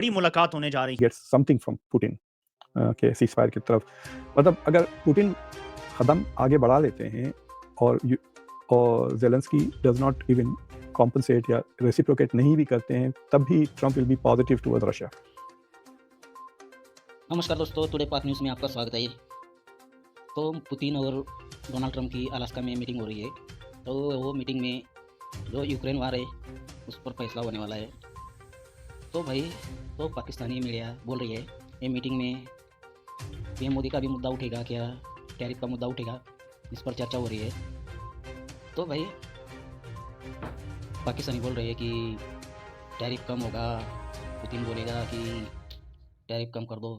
बड़ी मुलाकात होने जा रही है। गेट्स समथिंग फ्रॉम पुतिन के सीज़फायर की तरफ। मतलब अगर पुतिन कदम आगे बढ़ा लेते हैं और Zelensky does not even compensate या रेसिप्रोकेट नहीं भी करते हैं, तब भी Trump will be positive towards Russia. नमस्कार दोस्तों, टुडे पाक न्यूज़ में आपका स्वागत है। तो पुतिन और डोनाल्ड ट्रंप की अलास्का में मीटिंग हो रही है। तो वो मीटिंग में जो यूक्रेन वार है उस पर फैसला होने वाला है। तो भाई तो पाकिस्तानी मीडिया बोल रही है ये मीटिंग में पीएम मोदी का भी मुद्दा उठेगा क्या, टैरिफ का मुद्दा उठेगा, इस पर चर्चा हो रही है। तो भाई पाकिस्तानी बोल रही है कि टैरिफ कम होगा, पुतिन बोलेगा कि टैरिफ कम कर दो।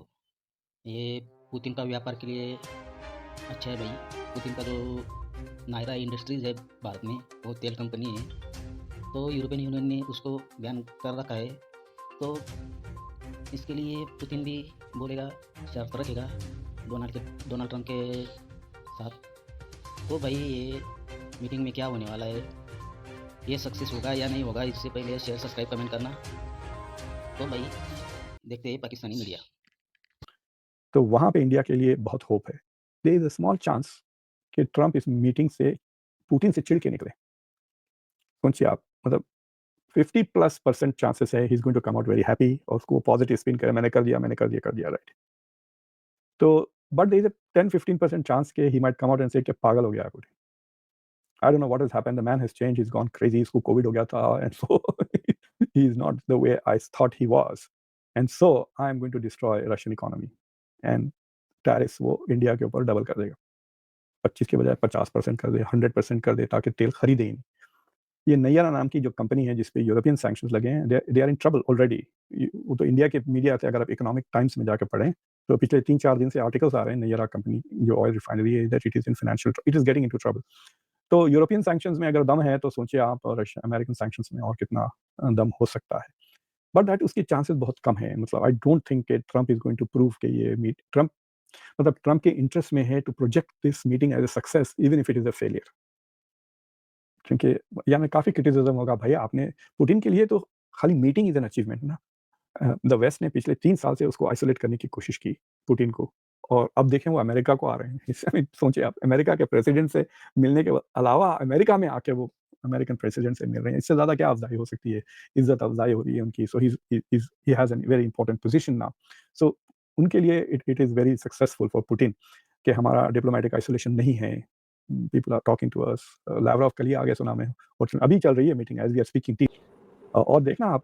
ये पुतिन का व्यापार के लिए अच्छा है भाई। पुतिन का जो नायरा इंडस्ट्रीज़ है भारत में, वो तेल कंपनी है। तो यूरोपियन यूनियन ने उसको बैन कर रखा है। तो इसके लिए पुतिन भी बोलेगा, शर्त रखेगा डोनाल्ड ट्रंप के साथ। तो भाई ये मीटिंग में क्या होने वाला है, ये सक्सेस होगा या नहीं होगा, इससे पहले शेयर सब्सक्राइब कमेंट करना। तो भाई देखते हैं पाकिस्तानी मीडिया। तो वहाँ पे इंडिया के लिए बहुत होप है। There is a small chance कि ट्रंप इस मीटिंग से पुतिन से चिढ़ के निकले। सोचिए आप, मतलब 50+% चांसेस है he is going to come out very happy और उसको पॉजिटिव स्पिन करे, मैंने कर दिया, राइट। तो but there is a 10-15% chance कि he might come out and say कि पागल हो गया है Putin. I don't know what has happened, the man has changed, he is gone crazy, इसको कोविड हो गया था and so he is not the way I thought he was and so I am going to destroy Russian economy and tariffs वो India के ऊपर double कर देगा। 25 के बजाय 50% कर दे, 100% कर दे ताकि तेल खरीदे ही नहीं। ये नैयारा नाम की जो कंपनी है जिस पे यूरोपियन सैंक्शंस लगे हैं, they are in trouble already. वो तो इंडिया के मीडिया से अगर आप इकोनॉमिक टाइम्स में जाकर पढ़ें तो पिछले 3-4 दिन से आर्टिकल्स आ रहे हैं, नैयारा कंपनी जो ऑयल रिफाइनरी है that it is getting into trouble. तो यूरोपियन सैंक्शंस में अगर दम है तो सोचिए आप और अमेरिकन सैंक्शंस में और कितना दम हो सकता है। बट दैट उसके चांसेस बहुत कम है। मतलब आई डोंट थिंक कि Trump is going to prove कि ये मीट ट्रंप मतलब ट्रंप के इंटरेस्ट में है to project this meeting as a success even if it is a failure. क्योंकि या में काफ़ी क्रिटिसिज़्म होगा, भई आपने पुतिन के लिए तो खाली मीटिंग इज़ एन अचीवमेंट ना। द वेस्ट ने पिछले 3 साल से उसको आइसोलेट करने की कोशिश की, पुतिन को, और अब देखें वो अमेरिका को आ रहे हैं। इससे सोचिए आप, अमेरिका के प्रेसिडेंट से मिलने के अलावा अमेरिका में आके वो अमेरिकन प्रेसिडेंट से मिल रहे हैं। इससे ज़्यादा क्या अफ़ज़ाई हो सकती है? इज़्ज़त अफ़ज़ाई हो रही है उनकी। So he has a very important position now. So उनके लिए it is very successful for Putin कि हमारा डिप्लोमैटिक आइसोलेशन नहीं है। People are talking to us. Lavrov कल ही आ गए सुना मैं, और अभी चल रही है meeting as we are speaking टी। और देखना आप,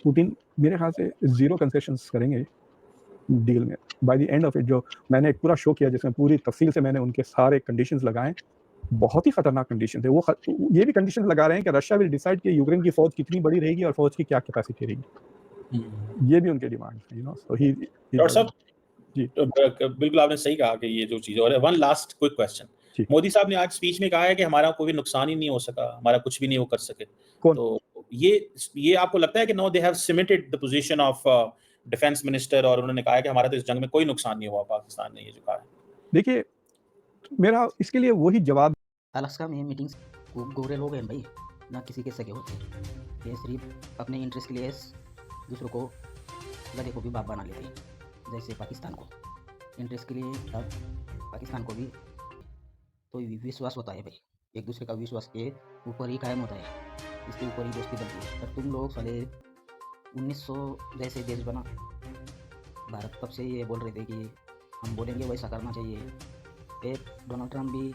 पुतिन मेरे ख़्याल से ज़ीरो कंसेशंस करेंगे डील में। By the end of it, जो मैंने एक पूरा शो किया जिसमें पूरी तफ़सील से मैंने उनके सारे कंडीशंस लगाए, बहुत ही खतरनाक कंडीशन थे। वो ये भी कंडीशंस लगा रहे हैं कि रशिया विल डिसाइड कि यूक्रेन की फ़ौज कितनी बड़ी रहेगी और फ़ौज की क्या कैपेसिटी रहेगी। ये भी उनके डिमांड है, सो ही डॉक्टर साहब, जी, तो बिल्कुल आपने सही कहा कि ये जो चीज़ है। और वन लास्ट क्विक क्वेश्चन, जी। मोदी साहब ने आज स्पीच में कहा है कि हमारा कोई भी नुकसान ही नहीं हो सका, हमारा कुछ भी नहीं वो कर सके। कौन? तो ये आपको लगता है कि no they have cemented the position of defence minister, और उन्होंने कहा है कि हमारा तो इस जंग में कोई नुकसान नहीं हुआ, पाकिस्तान ने ये जो कहा है? देखिए, मेरा इसके लिए वही जवाब। अलास्का में मीटिंग्स गोरे लोग हैं भाई, ना किसी के सगे होते। ये सिर्फ अपने इंटरेस्ट के लिए दूसरों को गधे को भी बाप बना लेते हैं, जैसे पाकिस्तान को। इंटरेस्ट के लिए अब पाकिस्तान को भी तो विश्वास होता है भाई, एक दूसरे का विश्वास के ऊपर ही कायम होता है, इसके ऊपर ही दोस्ती बनती है। पर तुम लोग साले 1900 जैसे देश बना भारत, तब से ये बोल रहे थे कि हम बोलेंगे वैसा करना चाहिए। एक डोनाल्ड ट्रंप भी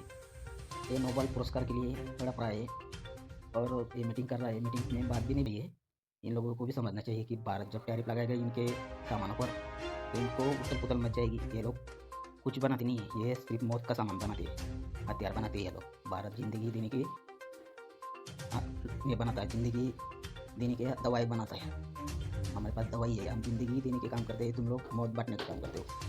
ये नोबेल पुरस्कार के लिए तड़प रहा है और ये मीटिंग कर रहा है। मीटिंग में बात भी नहीं हुई है। इन लोगों को भी समझना चाहिए कि भारत जब टैरिफ लगाएगा इनके सामानों पर तो इनको उथल पुथल मच जाएगी। ये लोग कुछ बनाते नहीं है, ये सिर्फ मौत का सामान बनाते हैं, हथियार बनाते हैं ये लोग। भारत जिंदगी देने की ये बनाता है, जिंदगी देने की दवाई बनाता है। हमारे पास दवाई है, हम जिंदगी देने के काम करते हैं, तुम लोग मौत बांटने का काम करते हो।